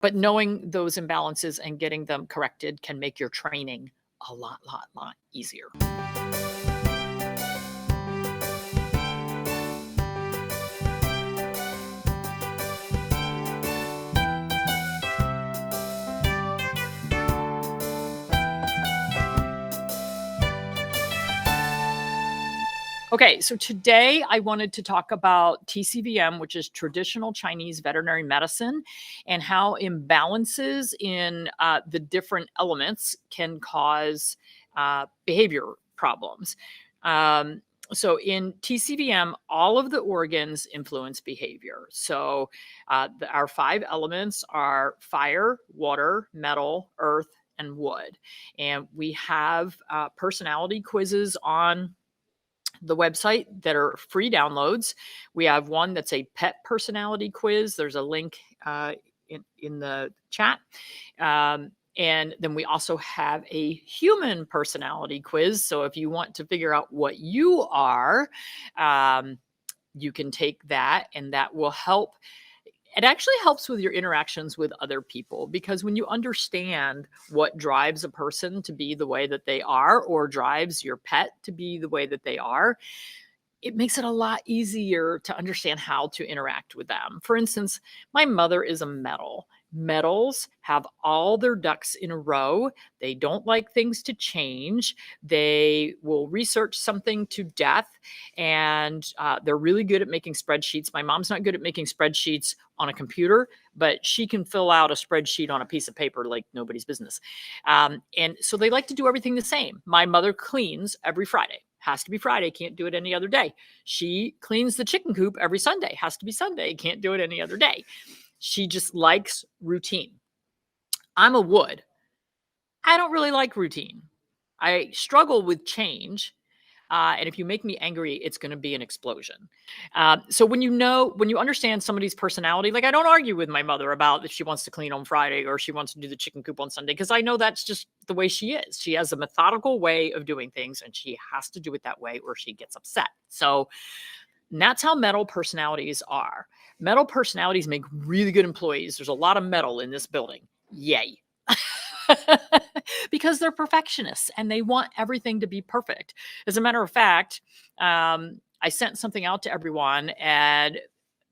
But knowing those imbalances and getting them corrected can make your training a lot easier. Okay, so today I wanted to talk about TCVM, which is traditional Chinese veterinary medicine, and how imbalances in the different elements can cause behavior problems. Um, so in TCVM, all of the organs influence behavior. So our 5 elements are fire, water, metal, earth, and wood. And we have personality quizzes on the website that are free downloads. We have one that's a pet personality quiz. There's a link in the chat. And then we also have a human personality quiz. So if you want to figure out what you are, you can take that, and that will help. It actually helps with your interactions with other people, because when you understand what drives a person to be the way that they are, or drives your pet to be the way that they are, it makes it a lot easier to understand how to interact with them. For instance, my mother is a metal. Metals have all their ducks in a row. They don't like things to change. They will research something to death, and they're really good at making spreadsheets. My mom's not good at making spreadsheets on a computer, but she can fill out a spreadsheet on a piece of paper like nobody's business. And so they like to do everything the same. My mother cleans every Friday. Has to be Friday, can't do it any other day. She cleans the chicken coop every Sunday. Has to be Sunday, can't do it any other day. She just likes routine. I'm a wood. I don't really like routine. I struggle with change. And if you make me angry, it's going to be an explosion. So when you understand somebody's personality, like I don't argue with my mother about if she wants to clean on Friday or she wants to do the chicken coop on Sunday, because I know that's just the way she is. She has a methodical way of doing things, and she has to do it that way or she gets upset. So that's how metal personalities are. Metal personalities make really good employees. There's a lot of metal in this building. Yay. Because they're perfectionists and they want everything to be perfect. As a matter of fact, I sent something out to everyone, and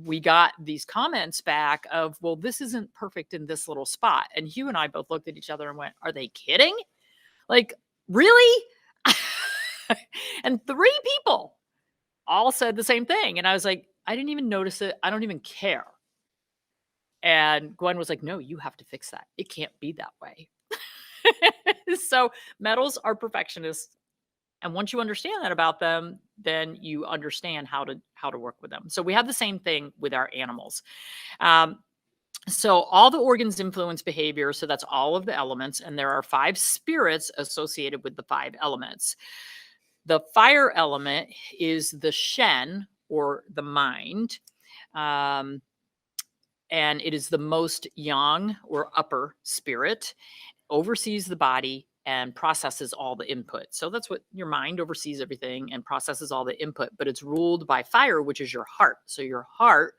we got these comments back of, well, this isn't perfect in this little spot. And Hugh and I both looked at each other and went, are they kidding? Like, really? And 3 people all said the same thing. And I was like, I didn't even notice it. I don't even care. And Gwen was like, no, you have to fix that. It can't be that way. So metals are perfectionists. And once you understand that about them, then you understand how to work with them. So we have the same thing with our animals. So all the organs influence behavior. So that's all of the elements. And there are 5 spirits associated with the 5 elements. The fire element is the Shen, or the mind. And it is the most yang, or upper spirit, oversees the body and processes all the input. So that's what your mind oversees, everything and processes all the input, but it's ruled by fire, which is your heart. So your heart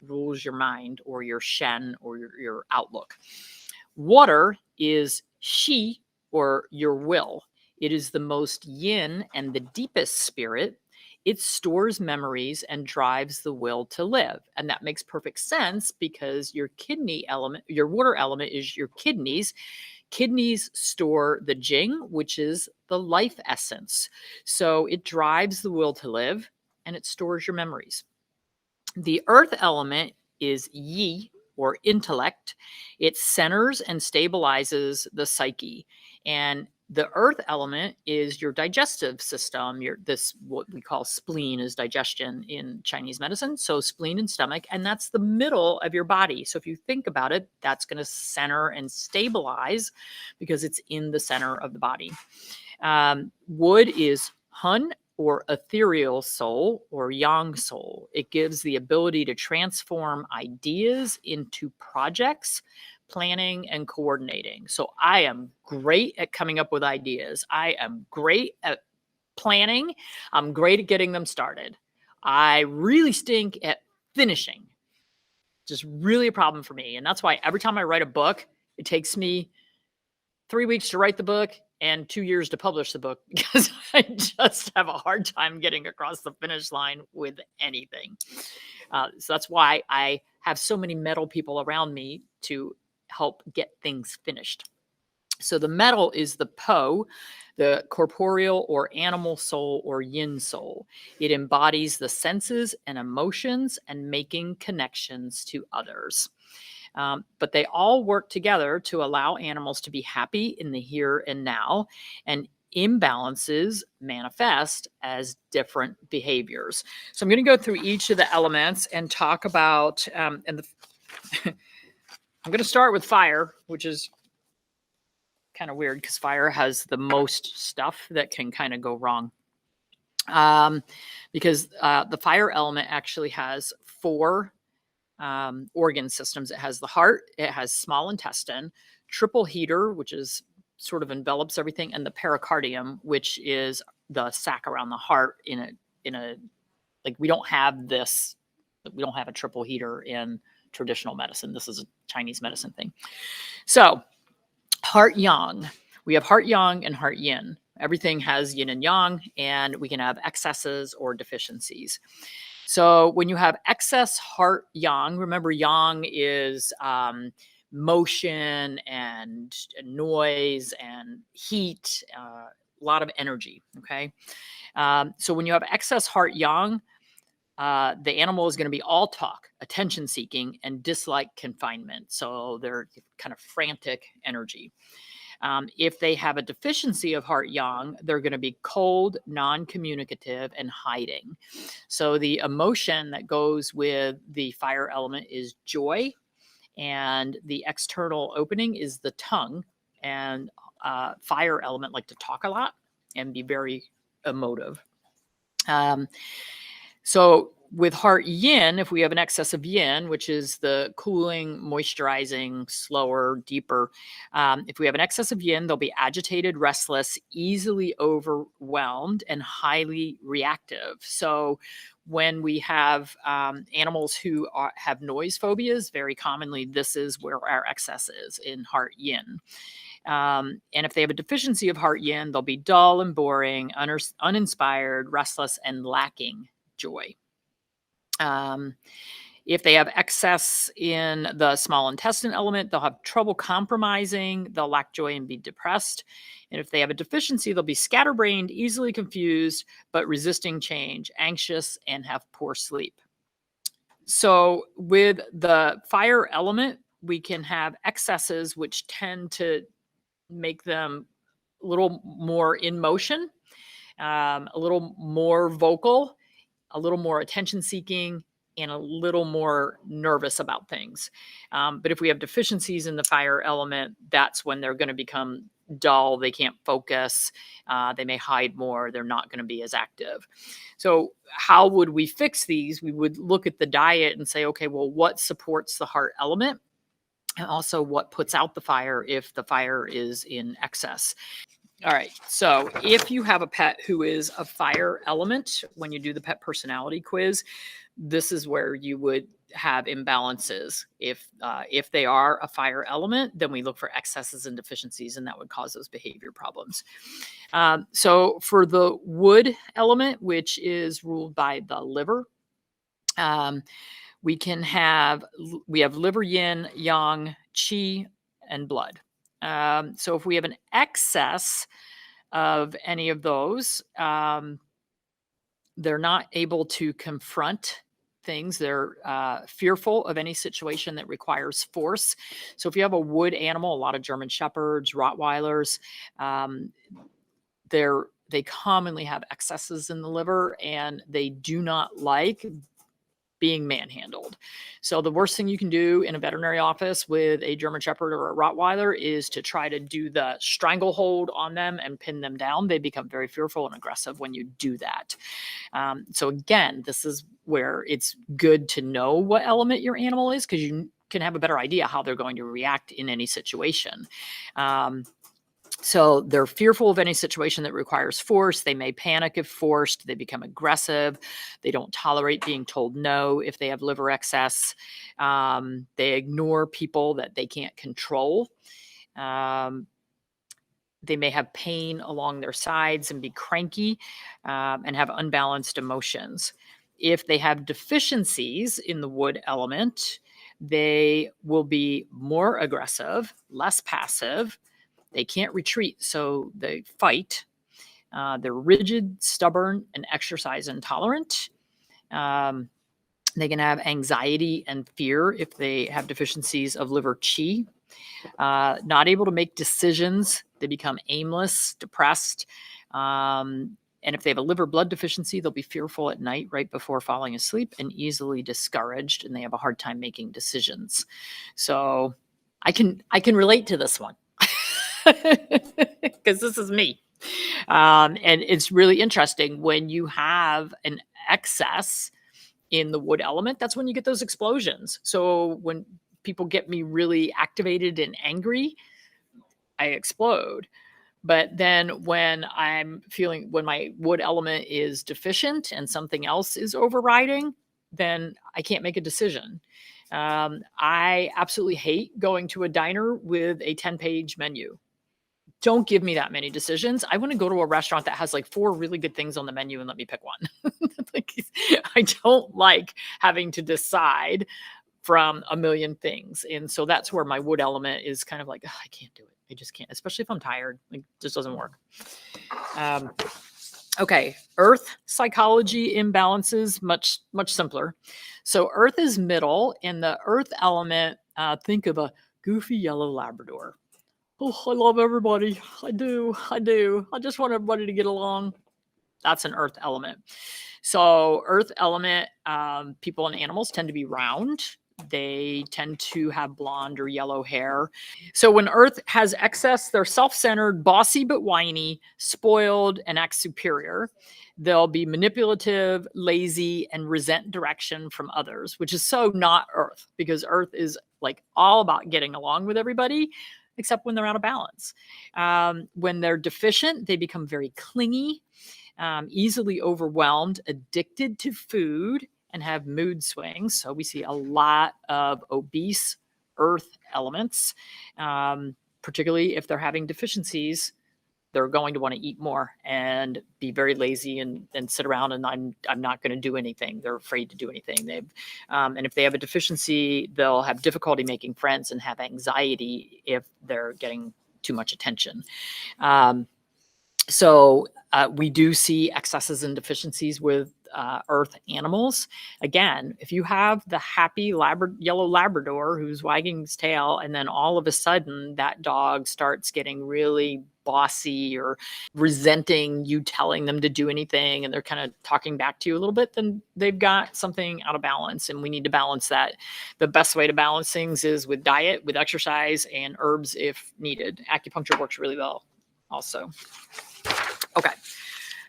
rules your mind, or your Shen, or your outlook. Water is Shi, or your will. It is the most yin and the deepest spirit. It stores memories and drives the will to live. And that makes perfect sense, because your kidney element, your water element, is your kidneys. Kidneys store the Jing, which is the life essence. So it drives the will to live, and it stores your memories. The earth element is Yi, or intellect. It centers and stabilizes the psyche. And the earth element is your digestive system. What we call spleen is digestion in Chinese medicine. So spleen and stomach, and that's the middle of your body. So if you think about it, that's going to center and stabilize because it's in the center of the body. Wood is Hun, or ethereal soul, or yang soul. It gives the ability to transform ideas into projects, planning, and coordinating. So I am great at coming up with ideas. I am great at planning. I'm great at getting them started. I really stink at finishing. just really a problem for me. And that's why every time I write a book, it takes me 3 weeks to write the book and 2 years to publish the book because I just have a hard time getting across the finish line with anything. So that's why I have so many metal people around me to help get things finished. So the metal is the Po, the corporeal or animal soul or yin soul. It embodies the senses and emotions and making connections to others. But they all work together to allow animals to be happy in the here and now, and imbalances manifest as different behaviors. So I'm going to go through each of the elements and talk about, I'm going to start with fire, which is kind of weird because fire has the most stuff that can kind of go wrong. Because the fire element actually has 4 organ systems. It has the heart, it has small intestine, triple heater, which is sort of envelops everything, and the pericardium, which is the sac around the heart in a like we don't have a triple heater in traditional medicine. This is a Chinese medicine thing. So heart yang. We have heart yang and heart yin. Everything has yin and yang, and we can have excesses or deficiencies. So when you have excess heart yang, remember yang is motion and noise and heat, a lot of energy. Okay. So when you have excess heart yang, the animal is going to be all talk, attention seeking, and dislike confinement. So they're kind of frantic energy. If they have a deficiency of heart yang, they're going to be cold, non-communicative, and hiding. So the emotion that goes with the fire element is joy, and the external opening is the tongue. And fire element like to talk a lot and be very emotive. So with heart yin, if we have an excess of yin, which is the cooling, moisturizing, slower, deeper, if we have an excess of yin, they'll be agitated, restless, easily overwhelmed, and highly reactive. So when we have animals who have noise phobias, very commonly, this is where our excess is in heart yin. And if they have a deficiency of heart yin, they'll be dull and boring, uninspired, restless, and lacking joy. If they have excess in the small intestine element, they'll have trouble compromising, they'll lack joy and be depressed. And if they have a deficiency, they'll be scatterbrained, easily confused, but resisting change, anxious, and have poor sleep. So with the fire element, we can have excesses which tend to make them a little more in motion, a little more vocal, a little more attention seeking, and a little more nervous about things. But if we have deficiencies in the fire element, that's when they're going to become dull. They can't focus. They may hide more. They're not going to be as active. So how would we fix these? We would look at the diet and say, okay, well, what supports the heart element? And also what puts out the fire if the fire is in excess. All right. So if you have a pet who is a fire element, when you do the pet personality quiz, this is where you would have imbalances. If they are a fire element, then we look for excesses and deficiencies, and that would cause those behavior problems. So for the wood element, which is ruled by the liver, we have liver, yin, yang, qi, and blood. So if we have an excess of any of those, they're not able to confront things. They're fearful of any situation that requires force. So if you have a wood animal, a lot of German Shepherds, Rottweilers, they commonly have excesses in the liver, and they do not like being manhandled. So the worst thing you can do in a veterinary office with a German Shepherd or a Rottweiler is to try to do the stranglehold on them and pin them down. They become very fearful and aggressive when you do that. So again, this is where it's good to know what element your animal is, because you can have a better idea how they're going to react in any situation. So they're fearful of any situation that requires force. They may panic if forced. They become aggressive. They don't tolerate being told no if they have liver excess. They ignore people that they can't control. They may have pain along their sides and be cranky, and have unbalanced emotions. If they have deficiencies in the wood element, they will be more aggressive, less passive. They can't retreat, so they fight. They're rigid, stubborn, and exercise intolerant. Um, they can have anxiety and fear if they have deficiencies of liver chi. Not able to make decisions. They become aimless, depressed. And if they have a liver blood deficiency, they'll be fearful at night right before falling asleep and easily discouraged, and they have a hard time making decisions. So I can relate to this one because this is me. And it's really interesting when you have an excess in the wood element, that's when you get those explosions. So when people get me really activated and angry, I explode. But then when my wood element is deficient and something else is overriding, then I can't make a decision. I absolutely hate going to a diner with a 10-page menu. Don't give me that many decisions. I want to go to a restaurant that has like 4 really good things on the menu and let me pick one. Like, I don't like having to decide from a million things. And so that's where my wood element is kind of like, I can't do it. I just can't, especially if I'm tired. Like, it just doesn't work. Okay, earth psychology imbalances, much simpler. So earth is middle, and the earth element, think of a goofy yellow Labrador. Oh, I love everybody. I do. I just want everybody to get along. That's an earth element. So earth element, people and animals tend to be round. They tend to have blonde or yellow hair. So when earth has excess, they're self-centered, bossy but whiny, spoiled, and act superior. They'll be manipulative, lazy, and resent direction from others, which is so not earth, because earth is like all about getting along with everybody, except when they're out of balance. When they're deficient, they become very clingy, easily overwhelmed, addicted to food, and have mood swings. So we see a lot of obese earth elements, particularly if they're having deficiencies. They're going to want to eat more and be very lazy and sit around, and I'm not going to do anything. They're afraid to do anything. And if they have a deficiency, they'll have difficulty making friends and have anxiety if they're getting too much attention. So we do see excesses and deficiencies with earth animals. Again, if you have the happy yellow Labrador who's wagging his tail, and then all of a sudden that dog starts getting really bossy or resenting you telling them to do anything, and they're kind of talking back to you a little bit, then they've got something out of balance, and we need to balance that. The best way to balance things is with diet, with exercise, and herbs if needed. Acupuncture works really well also. Okay.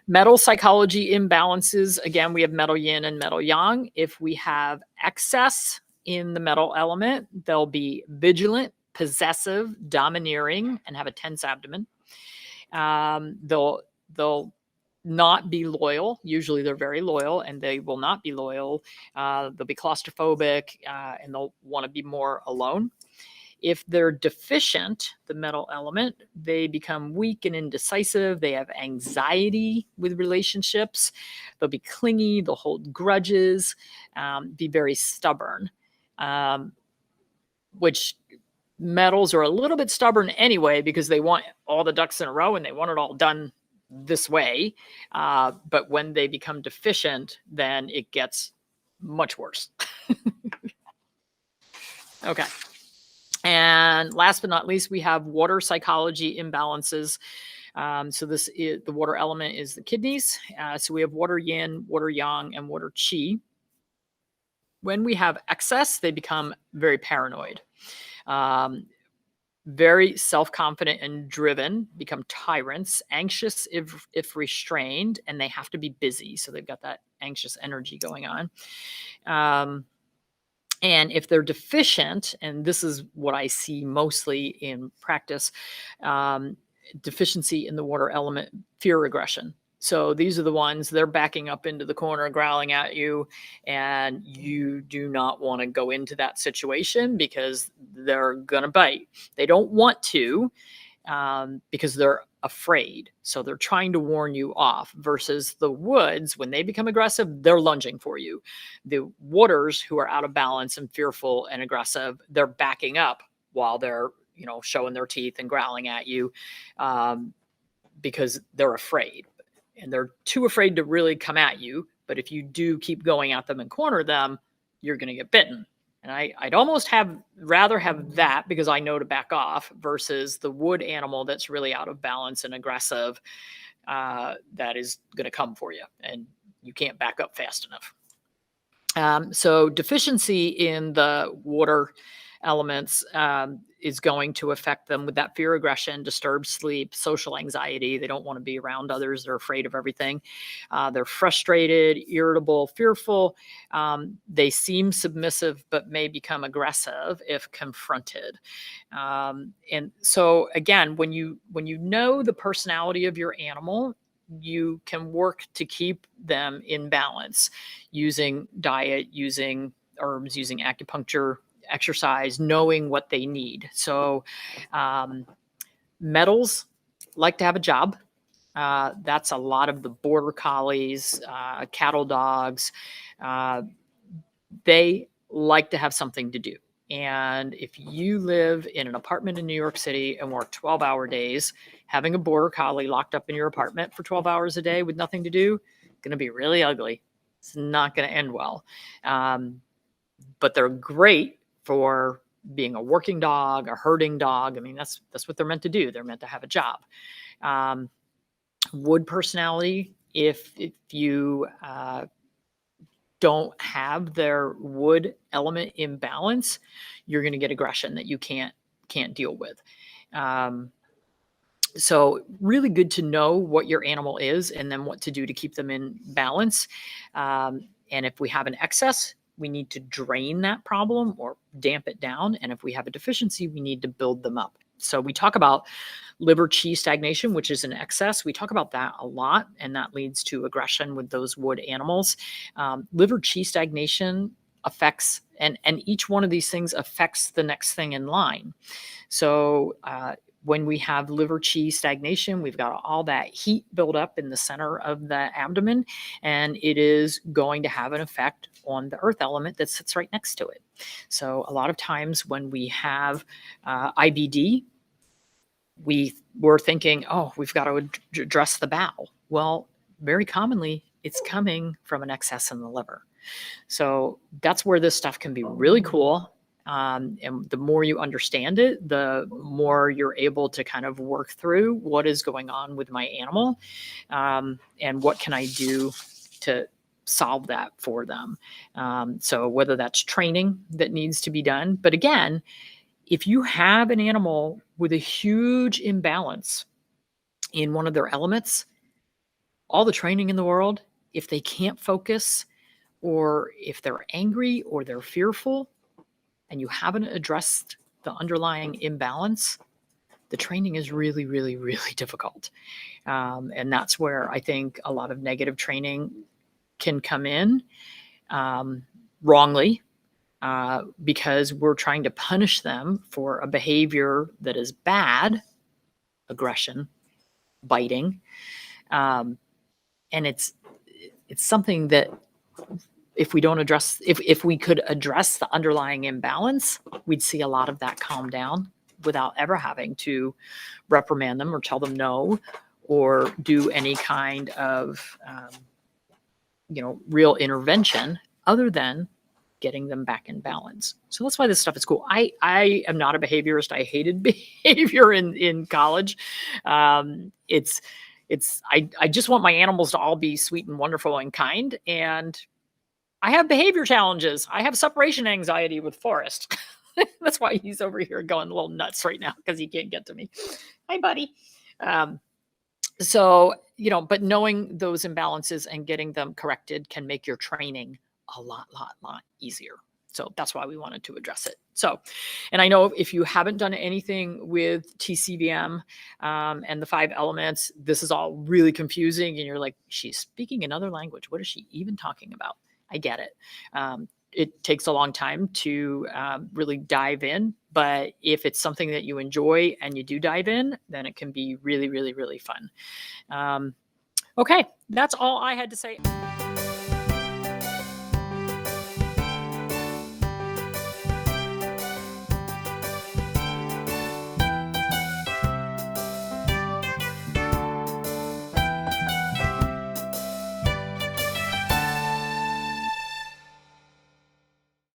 Metal psychology imbalances. Again, we have metal yin and metal yang. If we have excess in the metal element, they'll be vigilant, possessive, domineering, and have a tense abdomen. They'll not be loyal. Usually they're very loyal, and they will not be loyal. They'll be claustrophobic, and they'll want to be more alone. If they're deficient, the metal element, they become weak and indecisive. They have anxiety with relationships. They'll be clingy. They'll hold grudges, be very stubborn, which metals are a little bit stubborn anyway, because they want all the ducks in a row and they want it all done this way. But when they become deficient, then it gets much worse. Okay. And last but not least, we have water psychology imbalances. So the water element is the kidneys. So we have water yin, water yang, and water qi. When we have excess, they become very paranoid, very self-confident and driven, become tyrants, anxious if restrained, and they have to be busy. So they've got that anxious energy going on. And if they're deficient, and this is what I see mostly in practice, deficiency in the water element, fear aggression. So these are the ones, they're backing up into the corner, growling at you, and you do not want to go into that situation because they're going to bite. They don't want to, because they're afraid. So they're trying to warn you off, versus the woods, when they become aggressive, they're lunging for you. The waters, who are out of balance and fearful and aggressive, they're backing up while they're, showing their teeth and growling at you, because they're afraid. And they're too afraid to really come at you. But if you do keep going at them and corner them, you're going to get bitten. And I'd almost rather have that, because I know to back off, versus the wood animal that's really out of balance and aggressive, that is going to come for you, and you can't back up fast enough. So deficiency in the water elements is going to affect them with that fear, aggression, disturbed sleep, social anxiety. They don't want to be around others. They're afraid of everything. They're frustrated, irritable, fearful. They seem submissive, but may become aggressive if confronted. And so again, when you know the personality of your animal, you can work to keep them in balance using diet, using herbs, using acupuncture, exercise, knowing what they need. So metals like to have a job. That's a lot of the border collies, cattle dogs. They like to have something to do. And if you live in an apartment in New York City and work 12-hour days, having a border collie locked up in your apartment for 12 hours a day with nothing to do, going to be really ugly. It's not going to end well. But they're great for being a working dog, a herding dog. I mean, that's what they're meant to do. They're meant to have a job. Wood personality, if you don't have their wood element in balance, you're going to get aggression that you can't deal with. So really good to know what your animal is and then what to do to keep them in balance. And if we have an excess, we need to drain that problem or damp it down. And if we have a deficiency, we need to build them up. So we talk about liver qi stagnation, which is an excess. We talk about that a lot, and that leads to aggression with those wood animals. Liver qi stagnation affects, and each one of these things affects the next thing in line. So when we have liver qi stagnation, we've got all that heat build up in the center of the abdomen, and it is going to have an effect on the earth element that sits right next to it. So a lot of times when we have IBD, we're thinking, oh, we've got to address the bowel. Well, very commonly, it's coming from an excess in the liver. So that's where this stuff can be really cool. And the more you understand it, the more you're able to kind of work through what is going on with my animal, and what can I do to solve that for them. So whether that's training that needs to be done, but again, if you have an animal with a huge imbalance in one of their elements, all the training in the world, if they can't focus, or if they're angry or they're fearful, and you haven't addressed the underlying imbalance, the training is really, really, really difficult. And that's where I think a lot of negative training can come in, wrongly, because we're trying to punish them for a behavior that is bad, aggression, biting. And it's something that if we don't address, if we could address the underlying imbalance, we'd see a lot of that calm down without ever having to reprimand them or tell them no, or do any kind of, real intervention other than getting them back in balance. So that's why this stuff is cool. I am not a behaviorist. I hated behavior in college. I just want my animals to all be sweet and wonderful and kind. And I have behavior challenges. I have separation anxiety with Forrest. That's why he's over here going a little nuts right now, because he can't get to me. Hi, buddy. So, but knowing those imbalances and getting them corrected can make your training a lot easier. So that's why we wanted to address it. So, and I know if you haven't done anything with TCVM and the 5 elements, this is all really confusing. And you're like, she's speaking another language. What is she even talking about? I get it. It takes a long time to really dive in. But if it's something that you enjoy and you do dive in, then it can be really, really, really fun. Okay, that's all I had to say.